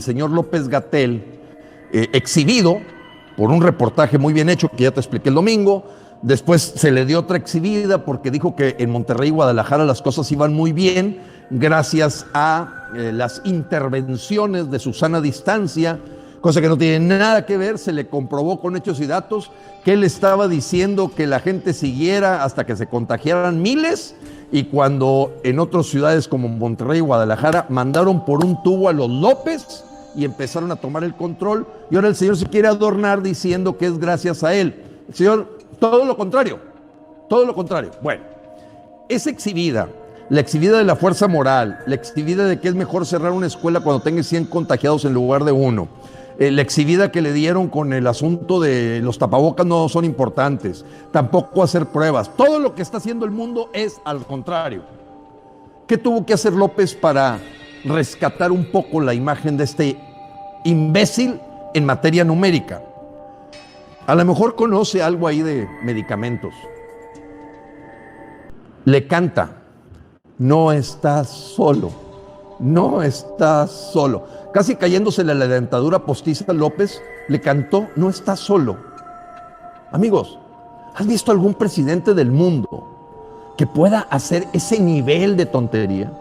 señor López-Gatell, exhibido por un reportaje muy bien hecho que ya te expliqué el domingo. Después se le dio otra exhibida porque dijo que en Monterrey y Guadalajara las cosas iban muy bien gracias a las intervenciones de Susana Distancia, cosa que no tiene nada que ver. Se le comprobó con hechos y datos que él estaba diciendo que la gente siguiera hasta que se contagiaran miles, y cuando en otras ciudades como Monterrey y Guadalajara mandaron por un tubo a los López y empezaron a tomar el control, y ahora el señor se quiere adornar diciendo que es gracias a él. El señor, todo lo contrario, todo lo contrario. Bueno, es exhibida, la exhibida de la fuerza moral, la exhibida de que es mejor cerrar una escuela cuando tenga 100 contagiados en lugar de 1, la exhibida que le dieron con el asunto de los tapabocas no son importantes, tampoco hacer pruebas. Todo lo que está haciendo el mundo es al contrario. ¿Qué tuvo que hacer López para rescatar un poco la imagen de este imbécil en materia numérica? A lo mejor conoce algo ahí de medicamentos. Le canta: no estás solo, no estás solo. Casi cayéndosele la dentadura postiza, López le cantó: no estás solo. Amigos, ¿has visto algún presidente del mundo que pueda hacer ese nivel de tontería?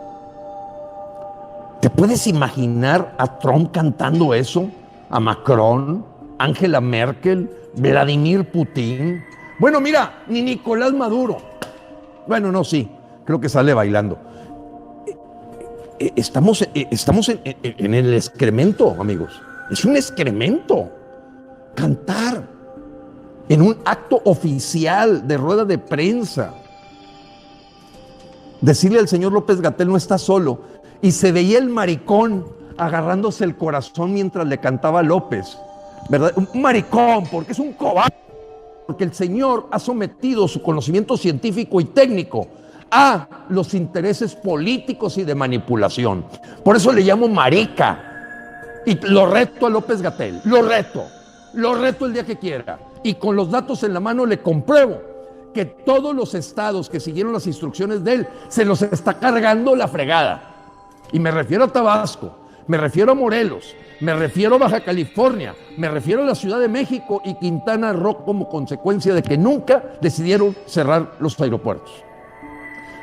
¿Te puedes imaginar a Trump cantando eso? ¿A Macron? ¿Angela Merkel? ¿Vladimir Putin? Bueno, mira, ni Nicolás Maduro. Bueno, no, sí, creo que sale bailando. Estamos en el excremento, amigos. Es un excremento. Cantar en un acto oficial de rueda de prensa. Decirle al señor López-Gatell: no está solo. Y se veía el maricón agarrándose el corazón mientras le cantaba a López, ¿verdad? Un maricón, porque es un cobarde. Porque el señor ha sometido su conocimiento científico y técnico a los intereses políticos y de manipulación. Por eso le llamo marica. Y lo reto a López-Gatell, lo reto el día que quiera. Y con los datos en la mano le compruebo que todos los estados que siguieron las instrucciones de él se los está cargando la fregada. Y me refiero a Tabasco, me refiero a Morelos, me refiero a Baja California, me refiero a la Ciudad de México y Quintana Roo, como consecuencia de que nunca decidieron cerrar los aeropuertos.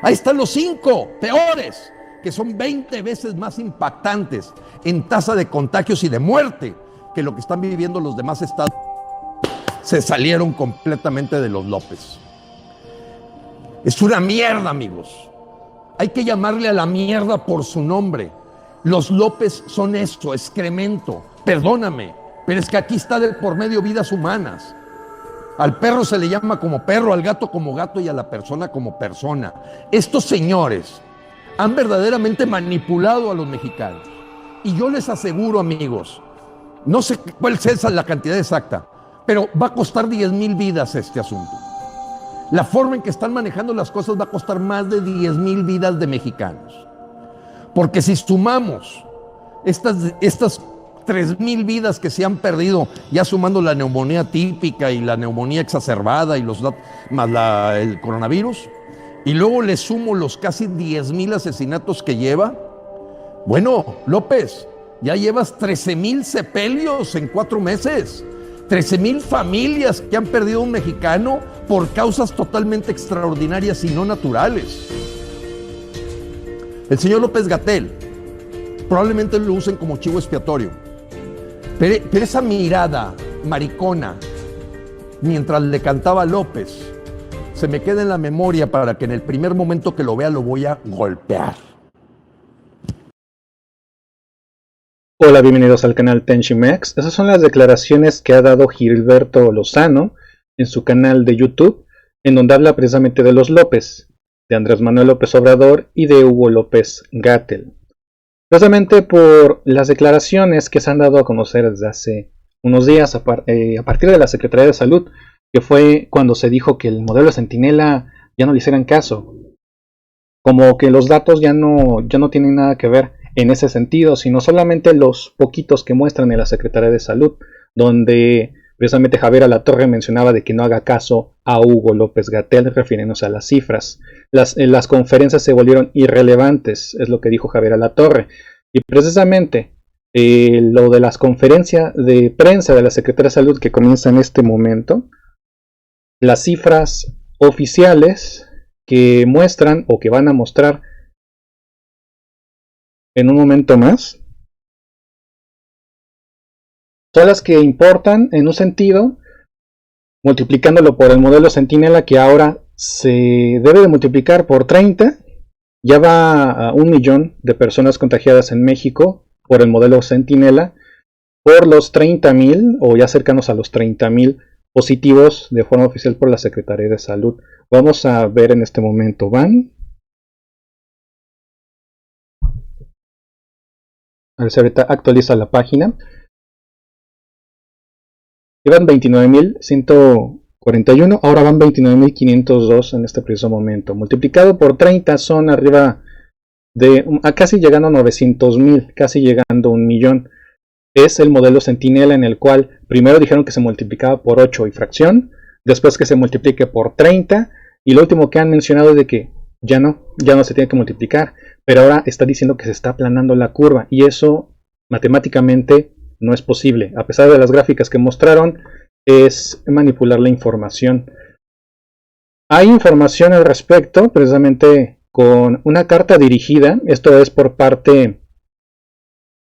Ahí están los 5 peores, que son 20 veces más impactantes en tasa de contagios y de muerte que lo que están viviendo los demás estados. Se salieron completamente de los López. Es una mierda, amigos. Hay que llamarle a la mierda por su nombre. Los López son esto, excremento. Perdóname, pero es que aquí está de por medio vidas humanas. Al perro se le llama como perro, al gato como gato y a la persona como persona. Estos señores han verdaderamente manipulado a los mexicanos. Y yo les aseguro, amigos, no sé cuál es la cantidad exacta, pero va a costar 10,000 vidas este asunto. La forma en que están manejando las cosas va a costar más de 10,000 vidas de mexicanos. Porque si sumamos estas 3,000 vidas que se han perdido, ya sumando la neumonía típica y la neumonía exacerbada y más el coronavirus, y luego le sumo los casi 10,000 asesinatos que lleva, bueno, López, ya llevas 13,000 sepelios en 4 meses. 13,000 familias que han perdido a un mexicano por causas totalmente extraordinarias y no naturales. El señor López-Gatell probablemente lo usen como chivo expiatorio, pero esa mirada maricona mientras le cantaba a López se me queda en la memoria para que en el primer momento que lo vea lo voy a golpear. Hola, bienvenidos al canal Tenchimex. Esas son las declaraciones que ha dado Gilberto Lozano en su canal de YouTube, en donde habla precisamente de los López, de Andrés Manuel López Obrador y de Hugo López-Gatell. Precisamente por las declaraciones que se han dado a conocer desde hace unos días a partir de la Secretaría de Salud, que fue cuando se dijo que el modelo Centinela ya no le hicieran caso. Como que los datos ya no tienen nada que ver en ese sentido, sino solamente los poquitos que muestran en la Secretaría de Salud, donde precisamente Javier Alatorre mencionaba de que no haga caso a Hugo López-Gatell, refiriéndose a las cifras. Las conferencias se volvieron irrelevantes, es lo que dijo Javier Alatorre. Y precisamente lo de las conferencias de prensa de la Secretaría de Salud que comienza en este momento, las cifras oficiales que muestran o que van a mostrar en un momento más son las que importan en un sentido, multiplicándolo por el modelo Centinela, que ahora se debe de multiplicar por 30. Ya va a 1 millón de personas contagiadas en México por el modelo Centinela, por los 30,000 o ya cercanos a los 30,000 positivos de forma oficial por la Secretaría de Salud. Vamos a ver en este momento, a ver si ahorita actualiza la página. Iban 29,141, ahora van 29,502 en este preciso momento. Multiplicado por 30 son arriba de casi llegando a 900,000, casi llegando a 1 millón. Es el modelo Centinela, en el cual primero dijeron que se multiplicaba por 8 y fracción, después que se multiplique por 30, y lo último que han mencionado es de que ya no se tiene que multiplicar, pero ahora está diciendo que se está aplanando la curva, y eso matemáticamente no es posible. A pesar de las gráficas que mostraron, es manipular la información. Hay información al respecto, precisamente con una carta dirigida, esto es por parte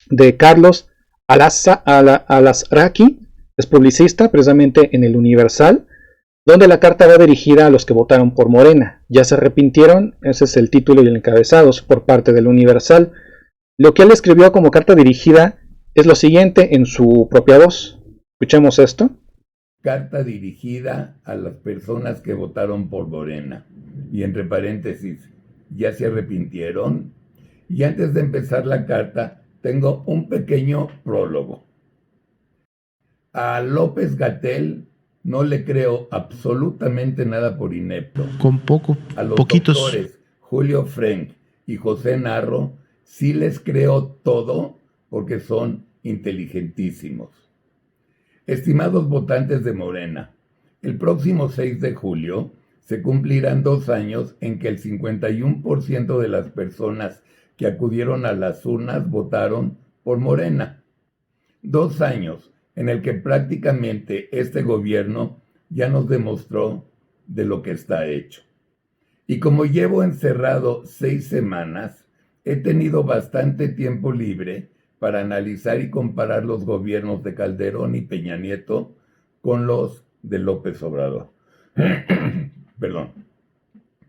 de Carlos Alasraqui, es publicista precisamente en el Universal, donde la carta va dirigida a los que votaron por Morena. Ya se arrepintieron, ese es el título y el encabezado por parte del Universal. Lo que él escribió como carta dirigida es lo siguiente en su propia voz. Escuchemos esto. Carta dirigida a las personas que votaron por Morena. Y entre paréntesis, ¿ya se arrepintieron? Y antes de empezar la carta, tengo un pequeño prólogo. A López-Gatell no le creo absolutamente nada por inepto. A los doctores Julio Frenk y José Narro sí les creo todo porque son inteligentísimos. Estimados votantes de Morena, el próximo 6 de julio se cumplirán 2 años en que el 51% de las personas que acudieron a las urnas votaron por Morena. 2 años en el que prácticamente este gobierno ya nos demostró de lo que está hecho. Y como llevo encerrado 6 semanas, he tenido bastante tiempo libre para analizar y comparar los gobiernos de Calderón y Peña Nieto con los de López Obrador. Perdón.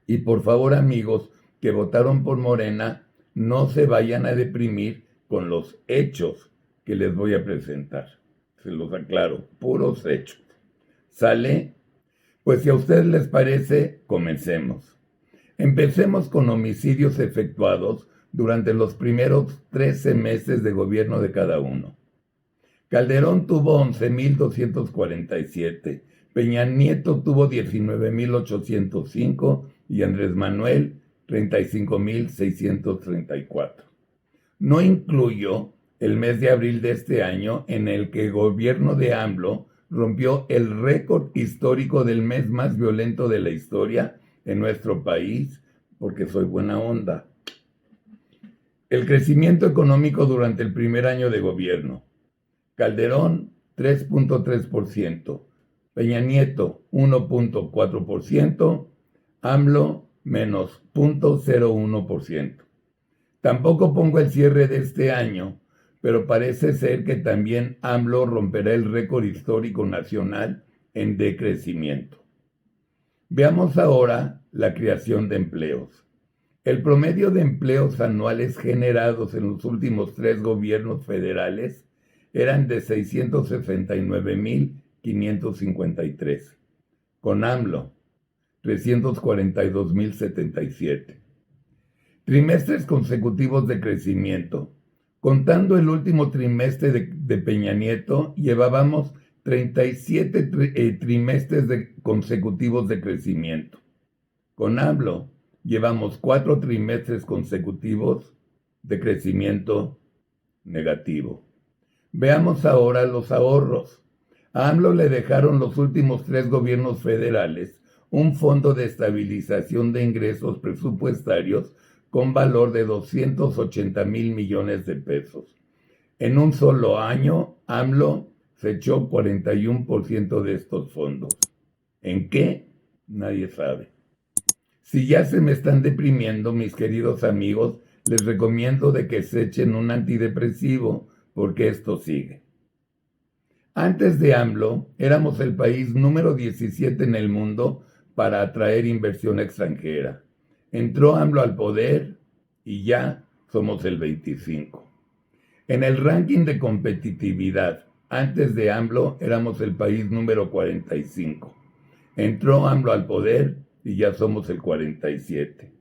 Y por favor, amigos que votaron por Morena, no se vayan a deprimir con los hechos que les voy a presentar. Se los aclaro, puros hechos. ¿Sale? Pues si a ustedes les parece, comencemos. Empecemos con homicidios efectuados durante los primeros 13 meses de gobierno de cada uno. Calderón tuvo 11,247, Peña Nieto tuvo 19,805 y Andrés Manuel 35,634. No incluyo el mes de abril de este año en el que el gobierno de AMLO rompió el récord histórico del mes más violento de la historia en nuestro país, porque soy buena onda. El crecimiento económico durante el primer año de gobierno. Calderón, 3.3%. Peña Nieto, 1.4%. AMLO, menos 0.01%. Tampoco pongo el cierre de este año, pero parece ser que también AMLO romperá el récord histórico nacional en decrecimiento. Veamos ahora la creación de empleos. El promedio de empleos anuales generados en los últimos 3 gobiernos federales eran de 669,553. Con AMLO, 342,077. Trimestres consecutivos de crecimiento. Contando el último trimestre de Peña Nieto, llevábamos 37 trimestres consecutivos de crecimiento. Con AMLO, llevamos 4 trimestres consecutivos de crecimiento negativo. Veamos ahora los ahorros. A AMLO le dejaron los últimos 3 gobiernos federales un fondo de estabilización de ingresos presupuestarios con valor de 280,000 millones de pesos. En un solo año, AMLO se echó 41% de estos fondos. ¿En qué? Nadie sabe. Si ya se me están deprimiendo, mis queridos amigos, les recomiendo de que se echen un antidepresivo, porque esto sigue. Antes de AMLO, éramos el país número 17 en el mundo para atraer inversión extranjera. Entró AMLO al poder y ya somos el 25. En el ranking de competitividad, antes de AMLO, éramos el país número 45. Entró AMLO al poder y ya somos el 47.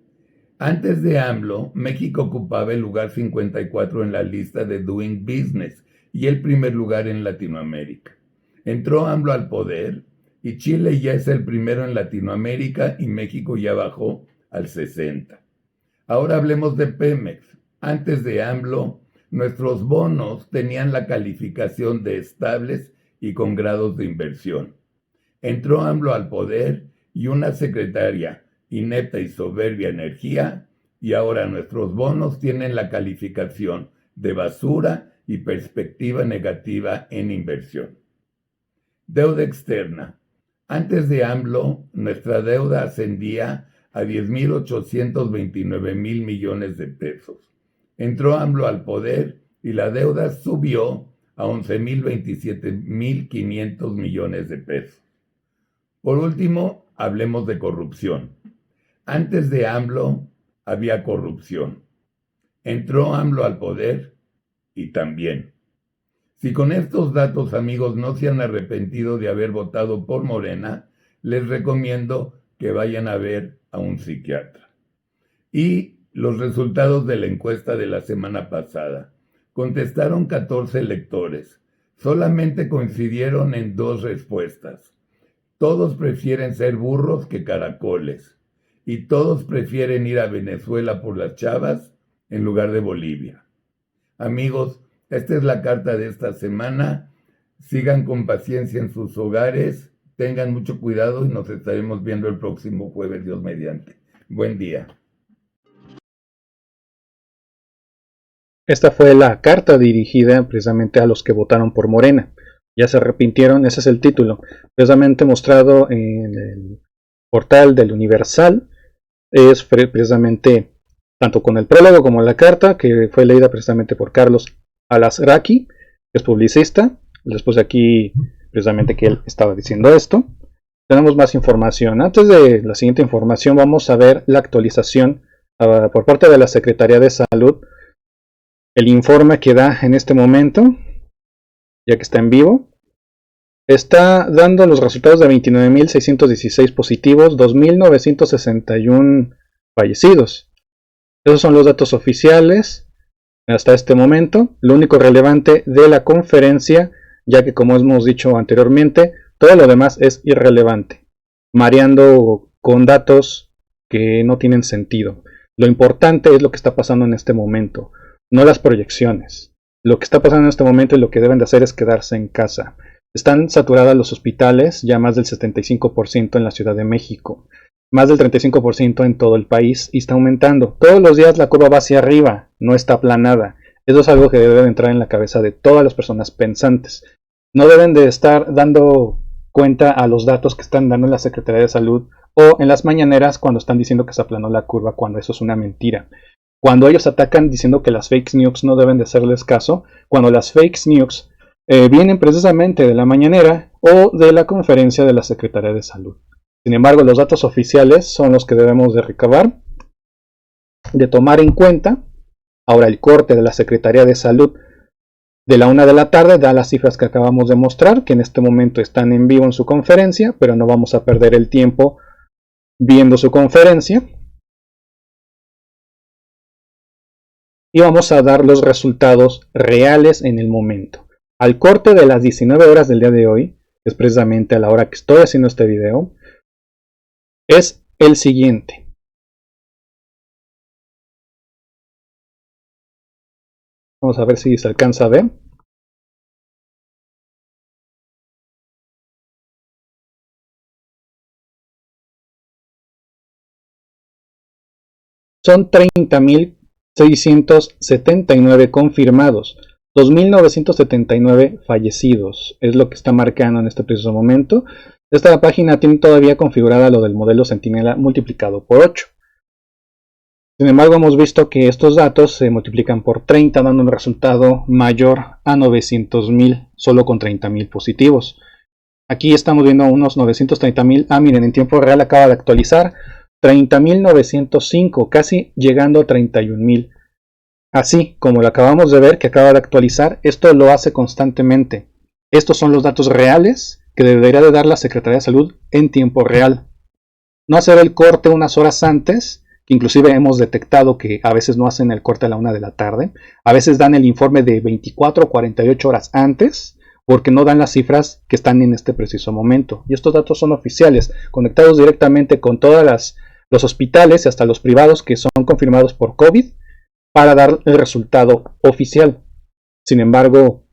Antes de AMLO, México ocupaba el lugar 54 en la lista de Doing Business y el primer lugar en Latinoamérica. Entró AMLO al poder y Chile ya es el primero en Latinoamérica y México ya bajó al 60. Ahora hablemos de Pemex. Antes de AMLO, nuestros bonos tenían la calificación de estables y con grados de inversión. Entró AMLO al poder y una secretaria inepta y soberbia energía, y ahora nuestros bonos tienen la calificación de basura y perspectiva negativa en inversión. Deuda externa. Antes de AMLO, nuestra deuda ascendía a 10,829,000 millones de pesos. Entró AMLO al poder y la deuda subió a 11,027,500 millones de pesos. Por último, hablemos de corrupción. Antes de AMLO había corrupción. Entró AMLO al poder y también. Si con estos datos, amigos, no se han arrepentido de haber votado por Morena, les recomiendo que vayan a ver a un psiquiatra. Y los resultados de la encuesta de la semana pasada. Contestaron 14 electores. Solamente coincidieron en 2 respuestas. Todos prefieren ser burros que caracoles. Y todos prefieren ir a Venezuela por las chavas en lugar de Bolivia. Amigos, esta es la carta de esta semana. Sigan con paciencia en sus hogares, tengan mucho cuidado y nos estaremos viendo el próximo jueves, Dios mediante. Buen día. Esta fue la carta dirigida precisamente a los que votaron por Morena. Ya se arrepintieron, ese es el título. Precisamente mostrado en el portal del Universal. Es precisamente tanto con el prólogo como la carta, que fue leída precisamente por Carlos Alasraqui, que es publicista. Después de aquí, precisamente que él estaba diciendo esto. Tenemos más información. Antes de la siguiente información, vamos a ver la actualización por parte de la Secretaría de Salud. El informe que da en este momento, ya que está en vivo, está dando los resultados de 29,616 positivos, 2,961 fallecidos. Esos son los datos oficiales hasta este momento. Lo único relevante de la conferencia, ya que como hemos dicho anteriormente, todo lo demás es irrelevante, mareando con datos que no tienen sentido. Lo importante es lo que está pasando en este momento, no las proyecciones. Lo que está pasando en este momento y lo que deben de hacer es quedarse en casa. Están saturados los hospitales, ya más del 75% en la Ciudad de México, más del 35% en todo el país, y está aumentando. Todos los días la curva va hacia arriba, no está aplanada. Eso es algo que debe entrar en la cabeza de todas las personas pensantes. No deben de estar dando cuenta a los datos que están dando en la Secretaría de Salud o en las mañaneras cuando están diciendo que se aplanó la curva, cuando eso es una mentira. Cuando ellos atacan diciendo que las fake news no deben de hacerles caso, cuando las fake news vienen precisamente de la mañanera o de la conferencia de la Secretaría de Salud. Sin embargo, los datos oficiales son los que debemos de recabar, de tomar en cuenta. Ahora el corte de la Secretaría de Salud de la 1 de la tarde da las cifras que acabamos de mostrar, que en este momento están en vivo en su conferencia, pero no vamos a perder el tiempo viendo su conferencia. Y vamos a dar los resultados reales en el momento. Al corte de las 19 horas del día de hoy, que es precisamente a la hora que estoy haciendo este video, es el siguiente. Vamos a ver si se alcanza a ver. Son 30,679 confirmados. 2.979 fallecidos, es lo que está marcando en este preciso momento. Esta página tiene todavía configurada lo del modelo Centinela multiplicado por 8. Sin embargo, hemos visto que estos datos se multiplican por 30, dando un resultado mayor a 900.000, solo con 30.000 positivos. Aquí estamos viendo unos 930.000. Miren, en tiempo real acaba de actualizar 30.905, casi llegando a 31.000. Así como lo acabamos de ver que acaba de actualizar, esto lo hace constantemente. Estos son los datos reales que debería de dar la Secretaría de Salud en tiempo real. No hacer el corte unas horas antes, que inclusive hemos detectado que a veces no hacen el corte a la 1 de la tarde. A veces dan el informe de 24 o 48 horas antes, porque no dan las cifras que están en este preciso momento. Y estos datos son oficiales, conectados directamente con todos los hospitales y hasta los privados que son confirmados por COVID, para dar el resultado oficial. Sin embargo,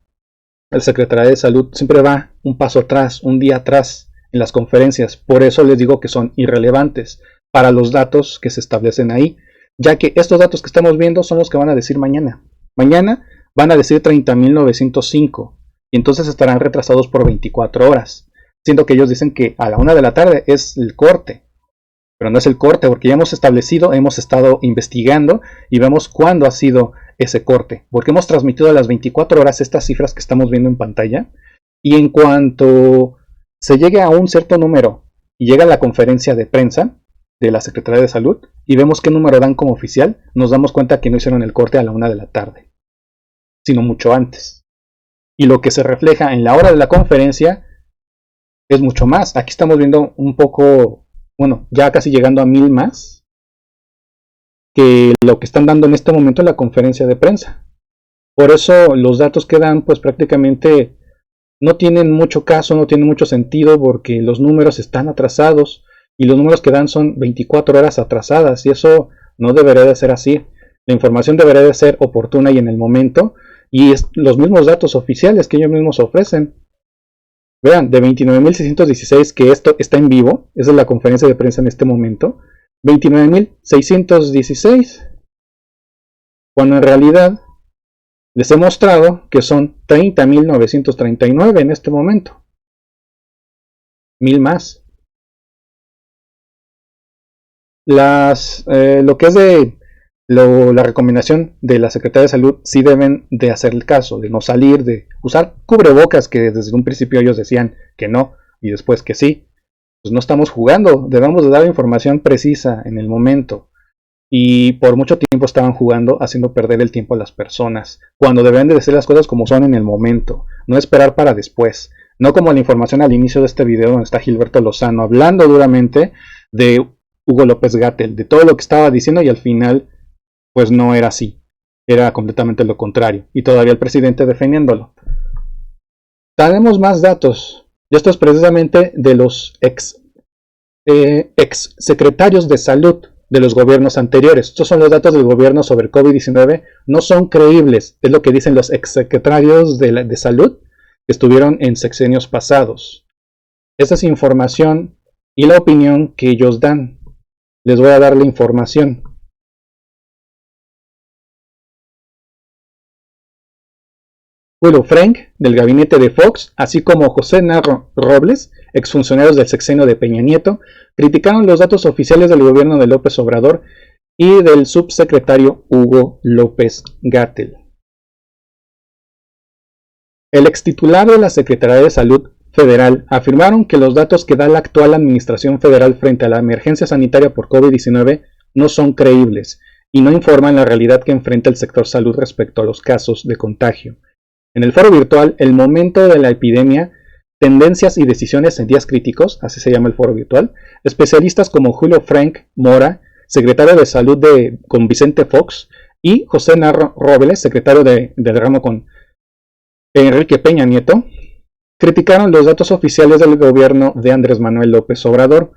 el Secretaría de Salud siempre va un paso atrás, un día atrás en las conferencias. Por eso les digo que son irrelevantes para los datos que se establecen ahí, ya que estos datos que estamos viendo son los que van a decir mañana. Mañana van a decir 30.905 y entonces estarán retrasados por 24 horas, siendo que ellos dicen que a la 1 de la tarde es el corte. Pero no es el corte, porque ya hemos establecido, hemos estado investigando y vemos cuándo ha sido ese corte, porque hemos transmitido a las 24 horas estas cifras que estamos viendo en pantalla, y en cuanto se llegue a un cierto número y llega a la conferencia de prensa de la Secretaría de Salud y vemos qué número dan como oficial, nos damos cuenta que no hicieron el corte a la 1 de la tarde, sino mucho antes. Y lo que se refleja en la hora de la conferencia es mucho más. Aquí estamos viendo un poco, bueno, ya casi llegando a 1,000 más que lo que están dando en este momento en la conferencia de prensa. Por eso los datos que dan pues prácticamente no tienen mucho caso, no tienen mucho sentido, porque los números están atrasados y los números que dan son 24 horas atrasadas, y eso no debería de ser así. La información debería de ser oportuna y en el momento, y los mismos datos oficiales que ellos mismos ofrecen. Vean, de 29.616, que esto está en vivo, esa es la conferencia de prensa en este momento, 29.616, cuando en realidad les he mostrado que son 30.939 en este momento. 1,000 más. Lo que es de la recomendación de la Secretaría de Salud, sí deben de hacer el caso, de no salir, de usar cubrebocas, que desde un principio ellos decían que no y después que sí. Pues no estamos jugando, debemos de dar información precisa en el momento. Y por mucho tiempo estaban jugando, haciendo perder el tiempo a las personas, cuando deben de decir las cosas como son en el momento, no esperar para después. No como la información al inicio de este video donde está Gilberto Lozano hablando duramente de Hugo López-Gatell, de todo lo que estaba diciendo, y al final pues no era así, era completamente lo contrario, y todavía el presidente defendiéndolo. Tenemos más datos, y esto es precisamente de los ex secretarios de salud de los gobiernos anteriores. Estos son los datos del gobierno sobre COVID-19, no son creíbles, es lo que dicen los ex secretarios de salud que estuvieron en sexenios pasados. Esta es información y la opinión que ellos dan. Les voy a dar la información. Willow Frank, del gabinete de Fox, así como José Narro Robles, exfuncionarios del sexenio de Peña Nieto, criticaron los datos oficiales del gobierno de López Obrador y del subsecretario Hugo López-Gatell. El extitular de la Secretaría de Salud Federal afirmaron que los datos que da la actual administración federal frente a la emergencia sanitaria por COVID-19 no son creíbles y no informan la realidad que enfrenta el sector salud respecto a los casos de contagio. En el foro virtual, el momento de la epidemia, tendencias y decisiones en días críticos, así se llama el foro virtual, especialistas como Julio Frank Mora, secretario de Salud con Vicente Fox, y José Narro Robles, secretario del ramo con Enrique Peña Nieto, criticaron los datos oficiales del gobierno de Andrés Manuel López Obrador.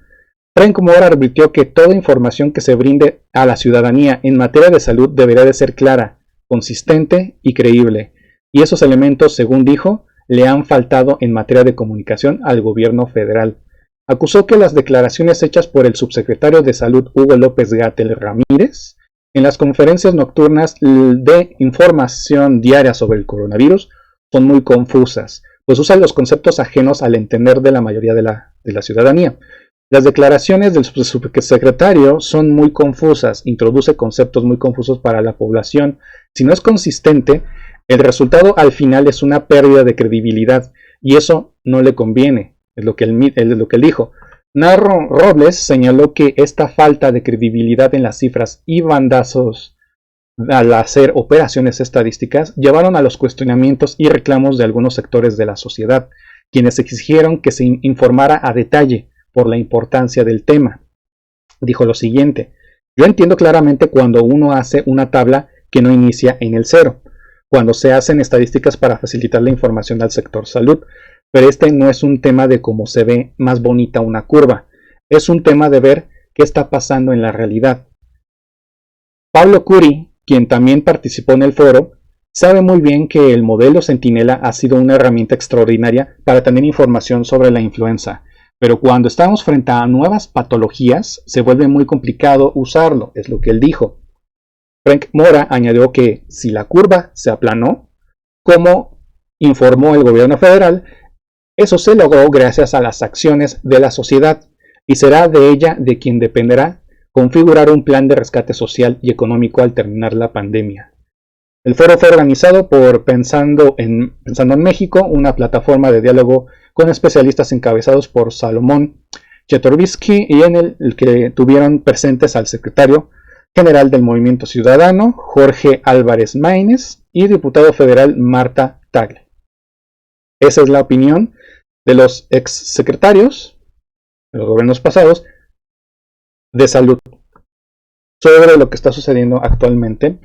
Frank Mora advirtió que toda información que se brinde a la ciudadanía en materia de salud deberá de ser clara, consistente y creíble. Y esos elementos, según dijo, le han faltado en materia de comunicación al gobierno federal. Acusó que las declaraciones hechas por el subsecretario de Salud Hugo López-Gatell Ramírez En las conferencias nocturnas de información diaria sobre el coronavirus son muy confusas, pues usan los conceptos ajenos al entender de la mayoría de la ciudadanía. Las declaraciones del subsecretario son muy confusas, introduce conceptos muy confusos para la población. Si no es consistente, el resultado al final es una pérdida de credibilidad y eso no le conviene, es lo que él dijo. Narro Robles señaló que esta falta de credibilidad en las cifras y bandazos al hacer operaciones estadísticas llevaron a los cuestionamientos y reclamos de algunos sectores de la sociedad, quienes exigieron que se informara a detalle por la importancia del tema. Dijo lo siguiente: yo entiendo claramente cuando uno hace una tabla que no inicia en el cero, cuando se hacen estadísticas para facilitar la información al sector salud, pero este no es un tema de cómo se ve más bonita una curva, es un tema de ver qué está pasando en la realidad. Pablo Curi, quien también participó en el foro, sabe muy bien que el modelo Centinela ha sido una herramienta extraordinaria para tener información sobre la influenza, pero cuando estamos frente a nuevas patologías se vuelve muy complicado usarlo, es lo que él dijo. Frank Mora añadió que si la curva se aplanó, como informó el gobierno federal, eso se logró gracias a las acciones de la sociedad y será de ella de quien dependerá configurar un plan de rescate social y económico al terminar la pandemia. El foro fue organizado por Pensando en México, una plataforma de diálogo con especialistas encabezados por Salomón Chertorivsky y en el que tuvieron presentes al secretario general del Movimiento Ciudadano, Jorge Álvarez Maínez, y diputado federal Marta Tagle. Esa es la opinión de los exsecretarios de los gobiernos pasados de salud sobre lo que está sucediendo actualmente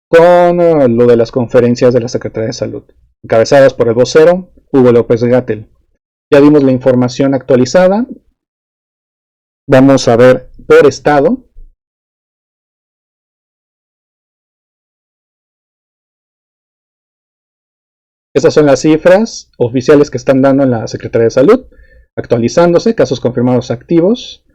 con lo de las conferencias de la Secretaría de Salud, encabezadas por el vocero Hugo López-Gatell. Ya dimos la información actualizada. Vamos a ver por estado. Estas son las cifras oficiales que están dando en la Secretaría de Salud, actualizándose, casos confirmados activos.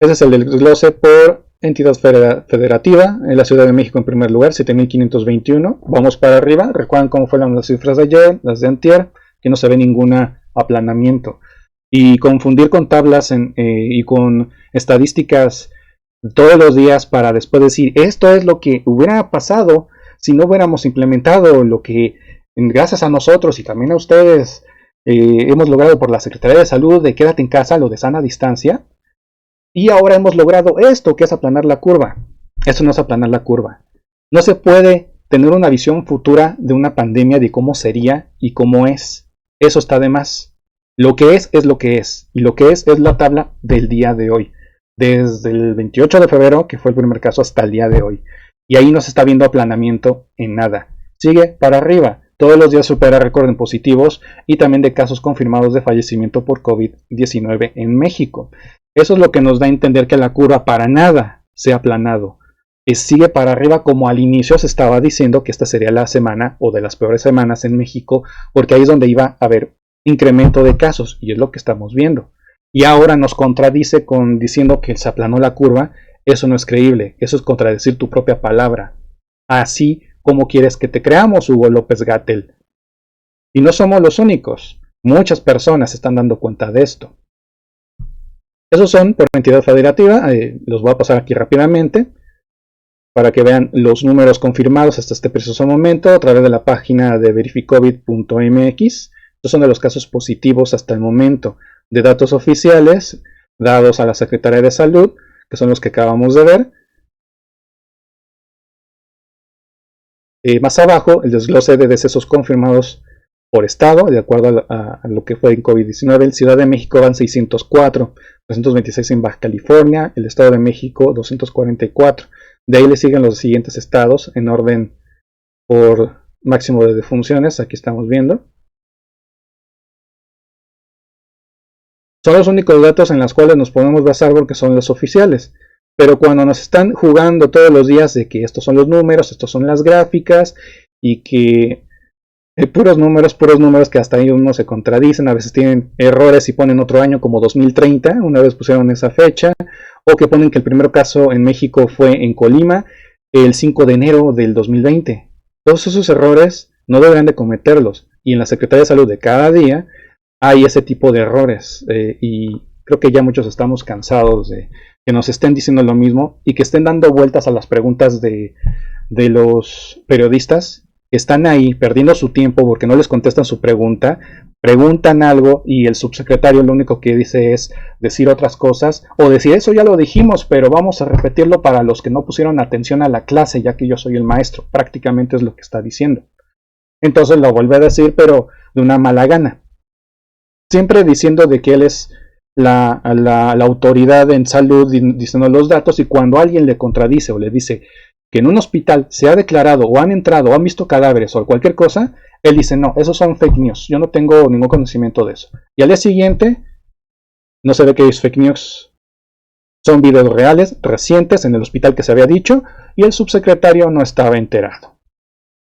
Ese es el desglose por entidad federativa. En la Ciudad de México en primer lugar, 7.521. Vamos para arriba. Recuerdan cómo fueron las cifras de ayer, las de antier, que no se ve ningún aplanamiento. Y confundir con tablas y con estadísticas todos los días para después decir esto es lo que hubiera pasado si no hubiéramos implementado lo que gracias a nosotros y también a ustedes hemos logrado por la Secretaría de Salud de quédate en casa, lo de sana distancia, y ahora hemos logrado esto que es aplanar la curva. Eso no es aplanar la curva. No se puede tener una visión futura de una pandemia, de cómo sería y cómo es. Eso está de más. Lo que es lo que es, y lo que es la tabla del día de hoy, desde el 28 de febrero, que fue el primer caso, hasta el día de hoy, y ahí no se está viendo aplanamiento en nada. Sigue para arriba. Todos los días supera récord en positivos y también de casos confirmados de fallecimiento por COVID-19 en México. Eso es lo que nos da a entender que la curva para nada se ha aplanado. Sigue para arriba como al inicio se estaba diciendo que esta sería la semana o de las peores semanas en México, porque ahí es donde iba a haber incremento de casos y es lo que estamos viendo. Y ahora nos contradice diciendo que se aplanó la curva. Eso no es creíble, eso es contradecir tu propia palabra. Así ¿cómo quieres que te creamos, Hugo López-Gatell? Y no somos los únicos. Muchas personas se están dando cuenta de esto. Esos son por entidad federativa. Los voy a pasar aquí rápidamente para que vean los números confirmados hasta este preciso momento a través de la página de verificovid.mx. Estos son de los casos positivos hasta el momento. De datos oficiales dados a la Secretaría de Salud, que son los que acabamos de ver. Más abajo, el desglose de decesos confirmados por estado, de acuerdo a lo que fue en COVID-19. En Ciudad de México van 604, 226 en Baja California, el Estado de México 244. De ahí le siguen los siguientes estados en orden por máximo de defunciones, aquí estamos viendo. Son los únicos datos en los cuales nos podemos basar porque son los oficiales. Pero cuando nos están jugando todos los días de que estos son los números, estos son las gráficas y que puros números que hasta ahí uno se contradicen, a veces tienen errores y ponen otro año como 2030, una vez pusieron esa fecha, o que ponen que el primer caso en México fue en Colima el 5 de enero del 2020. Todos esos errores no deberían de cometerlos. Y en la Secretaría de Salud de cada día hay ese tipo de errores. Y creo que ya muchos estamos cansados de que nos estén diciendo lo mismo y que estén dando vueltas a las preguntas de los periodistas que están ahí perdiendo su tiempo porque no les contestan su pregunta, preguntan algo y el subsecretario lo único que dice es decir otras cosas o decir eso ya lo dijimos, pero vamos a repetirlo para los que no pusieron atención a la clase ya que yo soy el maestro. Prácticamente es lo que está diciendo. Entonces lo vuelve a decir, pero de una mala gana. Siempre diciendo de que él es la autoridad en salud diciendo los datos, y cuando alguien le contradice o le dice que en un hospital se ha declarado o han entrado o han visto cadáveres o cualquier cosa, él dice no, esos son fake news, yo no tengo ningún conocimiento de eso. Y al día siguiente no se ve que es fake news, son videos reales, recientes en el hospital que se había dicho y el subsecretario no estaba enterado.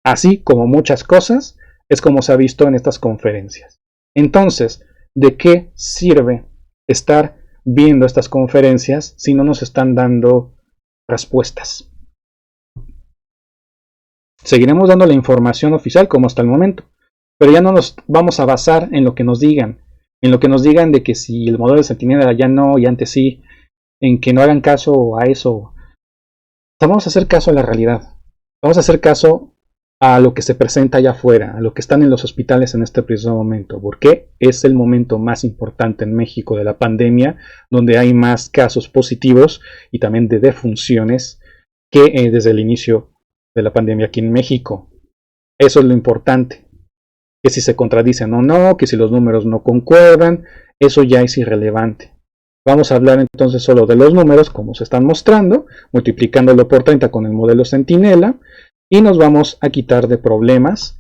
Así como muchas cosas es como se ha visto en estas conferencias. Entonces, ¿de qué sirve estar viendo estas conferencias si no nos están dando respuestas? Seguiremos dando la información oficial como hasta el momento, pero ya no nos vamos a basar en lo que nos digan, de que si el modelo de Centinela ya no y antes sí, en que no hagan caso a eso. Vamos a hacer caso a la realidad, vamos a hacer caso a lo que se presenta allá afuera, a lo que están en los hospitales en este preciso momento, porque es el momento más importante en México de la pandemia, donde hay más casos positivos y también de defunciones que desde el inicio de la pandemia aquí en México. Eso es lo importante. Que si se contradicen o no, que si los números no concuerdan, eso ya es irrelevante. Vamos a hablar entonces solo de los números como se están mostrando, multiplicándolo por 30 con el modelo Centinela, y nos vamos a quitar de problemas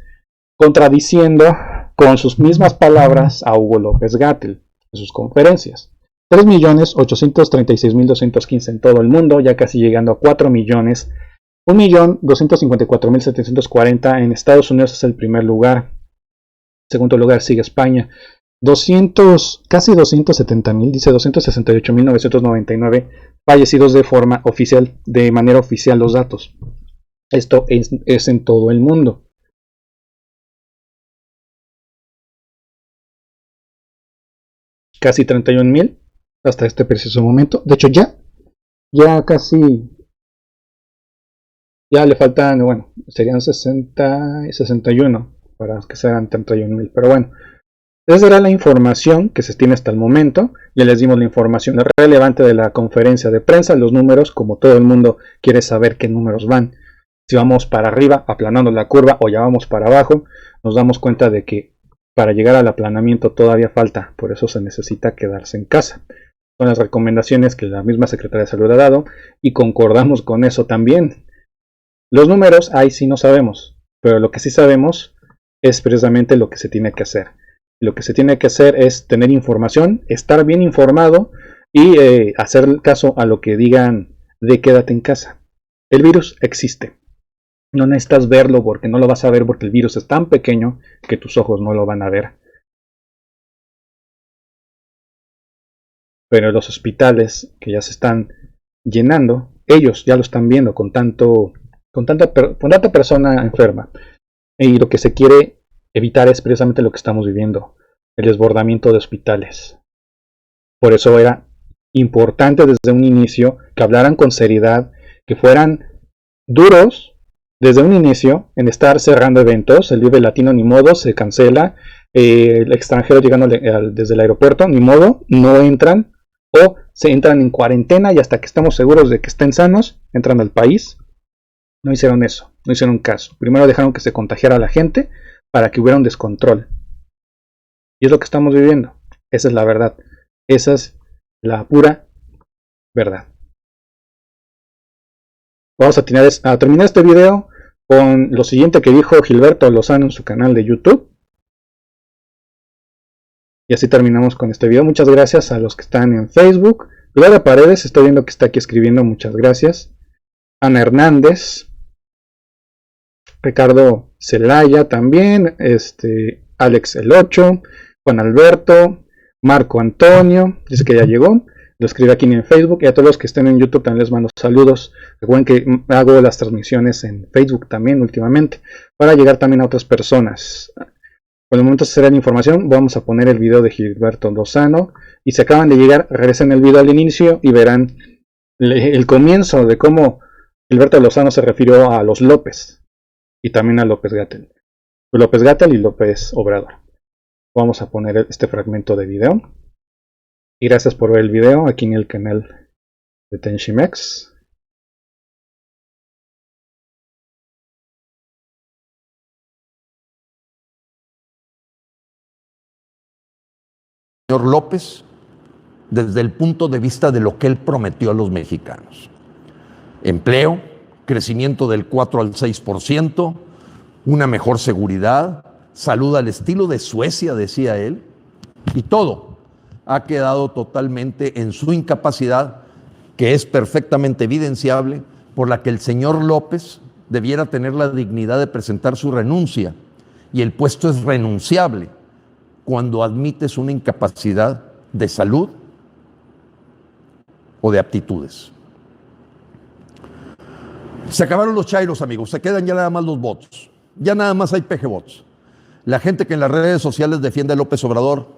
contradiciendo con sus mismas palabras a Hugo López-Gatell en sus conferencias. 3.836.215 en todo el mundo, ya casi llegando a 4 millones. 1.254.740 en Estados Unidos es el primer lugar. Segundo lugar sigue España. Casi 270.000, dice 268.999 fallecidos de forma oficial, de manera oficial los datos. Esto es en todo el mundo. Casi 31.000 hasta este preciso momento. De hecho ya casi, ya le faltan, bueno, serían 60 y 61 para que sean 31.000. Pero bueno, esa era la información que se tiene hasta el momento. Ya les dimos la información relevante de la conferencia de prensa, los números, como todo el mundo quiere saber qué números van. Si vamos para arriba, aplanando la curva, o ya vamos para abajo, nos damos cuenta de que para llegar al aplanamiento todavía falta, por eso se necesita quedarse en casa. Son las recomendaciones que la misma Secretaría de Salud ha dado y concordamos con eso también. Los números, ahí sí no sabemos, pero lo que sí sabemos es precisamente lo que se tiene que hacer. Lo que se tiene que hacer es tener información, estar bien informado y hacer caso a lo que digan de quédate en casa. El virus existe. No necesitas verlo porque no lo vas a ver porque el virus es tan pequeño que tus ojos no lo van a ver. Pero los hospitales que ya se están llenando, ellos ya lo están viendo con tanta persona enferma. Y lo que se quiere evitar es precisamente lo que estamos viviendo, el desbordamiento de hospitales. Por eso era importante desde un inicio que hablaran con seriedad, que fueran duros desde un inicio en estar cerrando eventos. El Vive Latino ni modo, se cancela. El extranjero llegando desde el aeropuerto, ni modo, no entran o se entran en cuarentena y hasta que estamos seguros de que estén sanos, entran al país. No hicieron eso, no hicieron caso. Primero dejaron que se contagiara la gente para que hubiera un descontrol. Y es lo que estamos viviendo. Esa es la verdad. Esa es la pura verdad. Vamos a terminar este video con lo siguiente que dijo Gilberto Lozano en su canal de YouTube. Y así terminamos con este video. Muchas gracias a los que están en Facebook. Pilar Paredes, estoy viendo que está aquí escribiendo. Muchas gracias. Ana Hernández. Ricardo Celaya también. Alex el 8. Juan Alberto. Marco Antonio. Dice que ya llegó. lo escribe aquí en Facebook, y a todos los que estén en YouTube también les mando saludos. Recuerden que hago las transmisiones en Facebook también últimamente, para llegar también a otras personas. Por el momento será la información, vamos a poner el video de Gilberto Lozano, y si acaban de llegar, regresen el video al inicio y verán el comienzo de cómo Gilberto Lozano se refirió a los López, y también a López-Gatell. López-Gatell y López Obrador. Vamos a poner este fragmento de video. Y gracias por ver el video aquí en el canal de Tenchimex. Señor López, desde el punto de vista de lo que él prometió a los mexicanos. Empleo, crecimiento del 4 al 6%, una mejor seguridad, salud al estilo de Suecia, decía él, y todo ha quedado totalmente en su incapacidad, que es perfectamente evidenciable, por la que el señor López debiera tener la dignidad de presentar su renuncia, y el puesto es renunciable cuando admites una incapacidad de salud o de aptitudes. Se acabaron los chairos, amigos, se quedan ya nada más los bots, ya nada más hay PG-bots. La gente que en las redes sociales defiende a López Obrador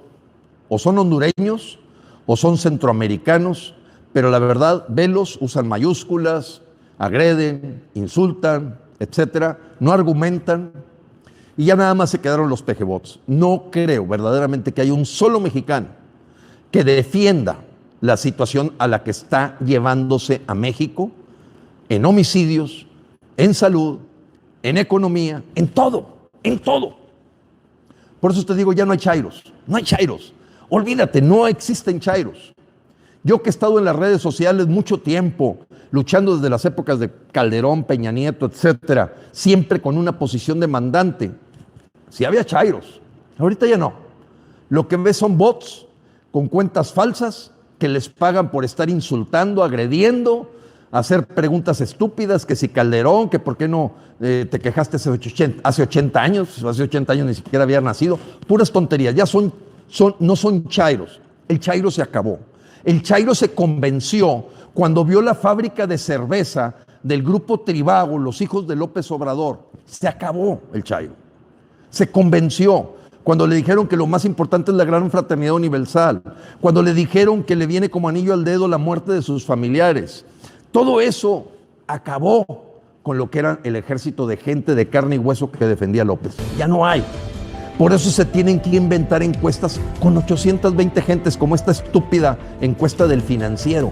o son hondureños o son centroamericanos, pero la verdad, velos, usan mayúsculas, agreden, insultan, etcétera, no argumentan, y ya nada más se quedaron los PG-bots. No creo verdaderamente que haya un solo mexicano que defienda la situación a la que está llevándose a México en homicidios, en salud, en economía, en todo, en todo. Por eso te digo, ya no hay chairos, no hay chairos. Olvídate, no existen chairos. Yo que he estado en las redes sociales mucho tiempo, luchando desde las épocas de Calderón, Peña Nieto, etcétera, siempre con una posición demandante. Sí había chairos, ahorita ya no. Lo que ves son bots con cuentas falsas que les pagan por estar insultando, agrediendo, hacer preguntas estúpidas, que si Calderón, que por qué no te quejaste hace 80 años, hace 80 años ni siquiera había nacido, puras tonterías, ya no son chairos, el chairo se acabó. El chairo se convenció cuando vio la fábrica de cerveza del grupo Tribago, los hijos de López Obrador, se acabó el chairo. Se convenció cuando le dijeron que lo más importante es la gran fraternidad universal, cuando le dijeron que le viene como anillo al dedo la muerte de sus familiares. Todo eso acabó con lo que era el ejército de gente de carne y hueso que defendía a López. Ya no hay. Por eso se tienen que inventar encuestas con 820 gentes, como esta estúpida encuesta del Financiero.